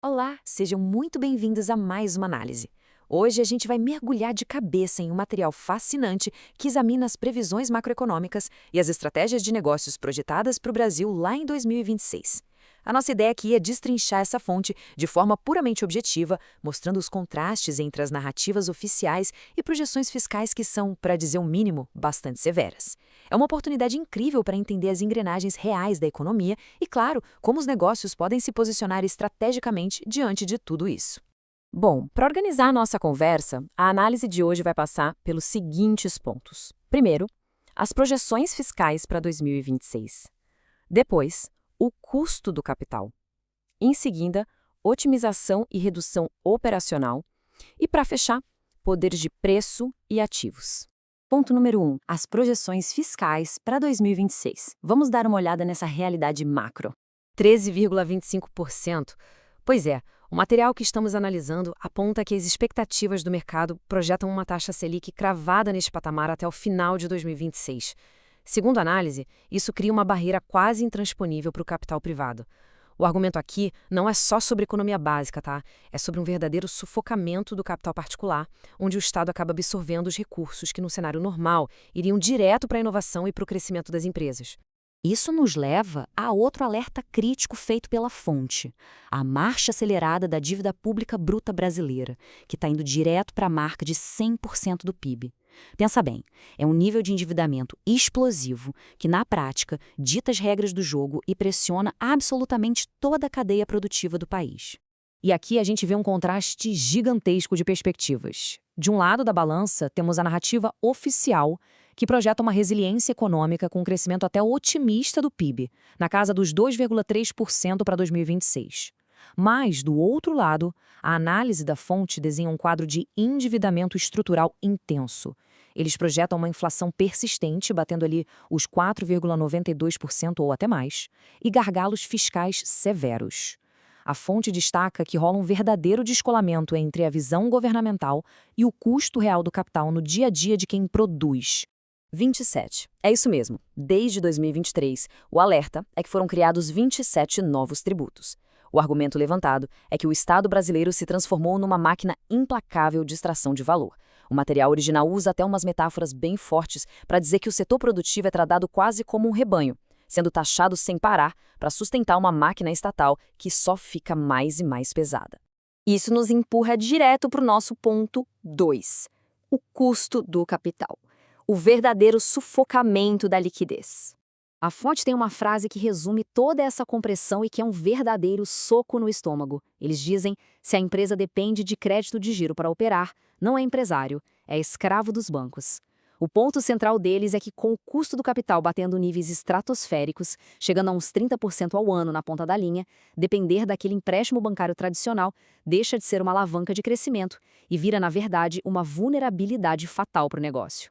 Olá, sejam muito bem-vindos a mais uma análise. Hoje a gente vai mergulhar de cabeça em um material fascinante que examina as previsões macroeconômicas e as estratégias de negócios projetadas para o Brasil lá em 2026. A nossa ideia aqui é destrinchar essa fonte de forma puramente objetiva, mostrando os contrastes entre as narrativas oficiais e projeções fiscais que são, para dizer o mínimo, bastante severas. É uma oportunidade incrível para entender as engrenagens reais da economia e, claro, como os negócios podem se posicionar estrategicamente diante de tudo isso. Bom, para organizar a nossa conversa, a análise de hoje vai passar pelos seguintes pontos. Primeiro, as projeções fiscais para 2026. Depois, o custo do capital. Em seguida, otimização e redução operacional. E, para fechar, poderes de preço e ativos. Ponto número 1. As projeções fiscais para 2026. Vamos dar uma olhada nessa realidade macro. 13,25%. Pois é, o material que estamos analisando aponta que as expectativas do mercado projetam uma taxa Selic cravada neste patamar até o final de 2026. Segundo a análise, isso cria uma barreira quase intransponível para o capital privado. O argumento aqui não é só sobre economia básica, tá? É sobre um verdadeiro sufocamento do capital particular, onde o Estado acaba absorvendo os recursos que, no cenário normal, iriam direto para a inovação e para o crescimento das empresas. Isso nos leva a outro alerta crítico feito pela fonte: a marcha acelerada da dívida pública bruta brasileira, que está indo direto para a marca de 100% do PIB. Pensa bem, é um nível de endividamento explosivo que, na prática, dita as regras do jogo e pressiona absolutamente toda a cadeia produtiva do país. E aqui a gente vê um contraste gigantesco de perspectivas. De um lado da balança, temos a narrativa oficial, que projeta uma resiliência econômica com um crescimento até otimista do PIB, na casa dos 2,3% para 2026. Mas, do outro lado, a análise da fonte desenha um quadro de endividamento estrutural intenso. Eles projetam uma inflação persistente, batendo ali os 4,92% ou até mais, e gargalos fiscais severos. A fonte destaca que rola um verdadeiro descolamento entre a visão governamental e o custo real do capital no dia a dia de quem produz. 27. É isso mesmo. Desde 2023, o alerta é que foram criados 27 novos tributos. O argumento levantado é que o Estado brasileiro se transformou numa máquina implacável de extração de valor. O material original usa até umas metáforas bem fortes para dizer que o setor produtivo é tratado quase como um rebanho, sendo taxado sem parar para sustentar uma máquina estatal que só fica mais e mais pesada. Isso nos empurra direto para o nosso ponto 2, o custo do capital. O verdadeiro sufocamento da liquidez. A fonte tem uma frase que resume toda essa compressão e que é um verdadeiro soco no estômago. Eles dizem: se a empresa depende de crédito de giro para operar, não é empresário, é escravo dos bancos. O ponto central deles é que, com o custo do capital batendo níveis estratosféricos, chegando a uns 30% ao ano na ponta da linha, depender daquele empréstimo bancário tradicional deixa de ser uma alavanca de crescimento e vira, na verdade, uma vulnerabilidade fatal para o negócio.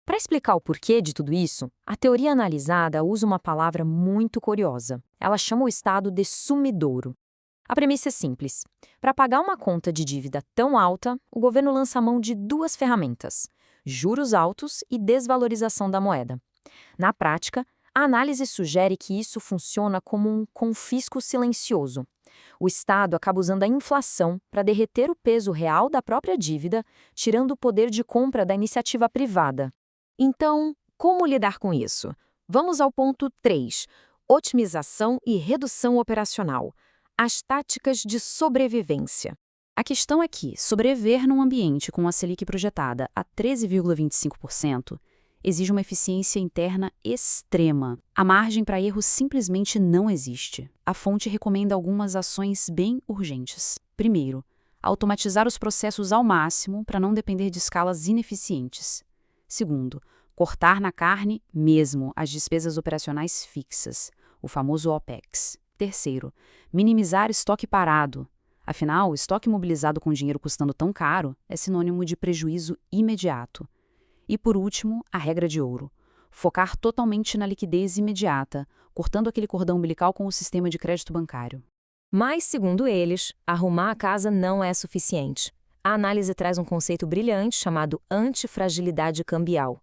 Para explicar o porquê de tudo isso, a teoria analisada usa uma palavra muito curiosa. Ela chama o Estado de sumidouro. A premissa é simples. Para pagar uma conta de dívida tão alta, o governo lança mão de duas ferramentas: juros altos e desvalorização da moeda. Na prática, a análise sugere que isso funciona como um confisco silencioso. O Estado acaba usando a inflação para derreter o peso real da própria dívida, tirando o poder de compra da iniciativa privada. Então, como lidar com isso? Vamos ao ponto 3, otimização e redução operacional. As táticas de sobrevivência. A questão é que sobreviver num ambiente com a Selic projetada a 13,25% exige uma eficiência interna extrema. A margem para erro simplesmente não existe. A fonte recomenda algumas ações bem urgentes. Primeiro, automatizar os processos ao máximo para não depender de escalas ineficientes. Segundo, cortar na carne mesmo as despesas operacionais fixas, o famoso OPEX. Terceiro, minimizar estoque parado. Afinal, o estoque mobilizado com dinheiro custando tão caro é sinônimo de prejuízo imediato. E por último, a regra de ouro: focar totalmente na liquidez imediata, cortando aquele cordão umbilical com o sistema de crédito bancário. Mas, segundo eles, arrumar a casa não é suficiente. A análise traz um conceito brilhante chamado antifragilidade cambial.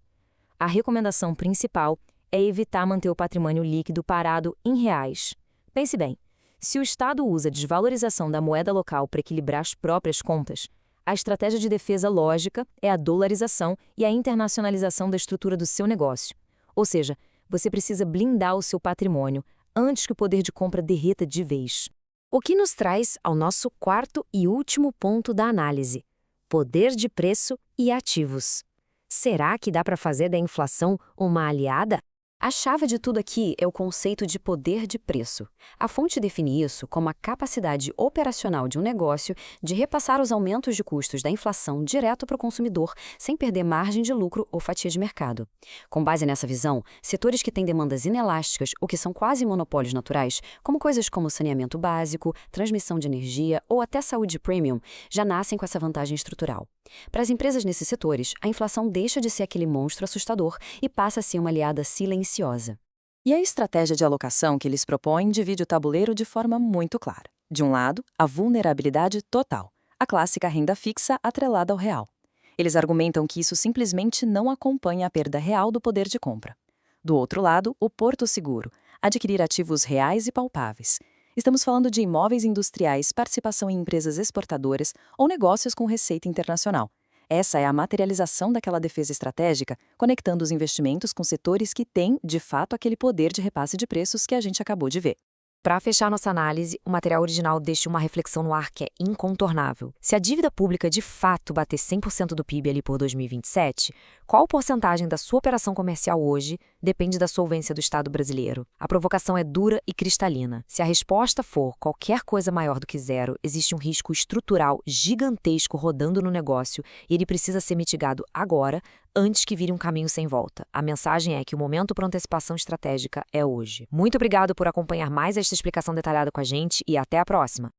A recomendação principal é evitar manter o patrimônio líquido parado em reais. Pense bem, Se o Estado usa a desvalorização da moeda local para equilibrar as próprias contas, a estratégia de defesa lógica é a dolarização e a internacionalização da estrutura do seu negócio. Ou seja, você precisa blindar o seu patrimônio antes que o poder de compra derreta de vez. O que nos traz ao nosso quarto e último ponto da análise: poder de preço e ativos. Será que dá para fazer da inflação uma aliada? A chave de tudo aqui é o conceito de poder de preço. A fonte define isso como a capacidade operacional de um negócio de repassar os aumentos de custos da inflação direto para o consumidor, sem perder margem de lucro ou fatia de mercado. Com base nessa visão, setores que têm demandas inelásticas ou que são quase monopólios naturais, como coisas como saneamento básico, transmissão de energia ou até saúde premium, já nascem com essa vantagem estrutural. Para as empresas nesses setores, a inflação deixa de ser aquele monstro assustador e passa a ser uma aliada silenciosa. E a estratégia de alocação que eles propõem divide o tabuleiro de forma muito clara. De um lado, a vulnerabilidade total, a clássica renda fixa atrelada ao real. Eles argumentam que isso simplesmente não acompanha a perda real do poder de compra. Do outro lado, o porto seguro, adquirir ativos reais e palpáveis. Estamos falando de imóveis industriais, participação em empresas exportadoras ou negócios com receita internacional. Essa é a materialização daquela defesa estratégica, conectando os investimentos com setores que têm, de fato, aquele poder de repasse de preços que a gente acabou de ver. Para fechar nossa análise, o material original deixa uma reflexão no ar que é incontornável. Se a dívida pública de fato bater 100% do PIB ali por 2027, qual porcentagem da sua operação comercial hoje depende da solvência do Estado brasileiro? A provocação é dura e cristalina. Se a resposta for qualquer coisa maior do que zero, existe um risco estrutural gigantesco rodando no negócio e ele precisa ser mitigado agora, antes que vire um caminho sem volta. A mensagem é que o momento para antecipação estratégica é hoje. Muito obrigado por acompanhar mais esta explicação detalhada com a gente e até a próxima!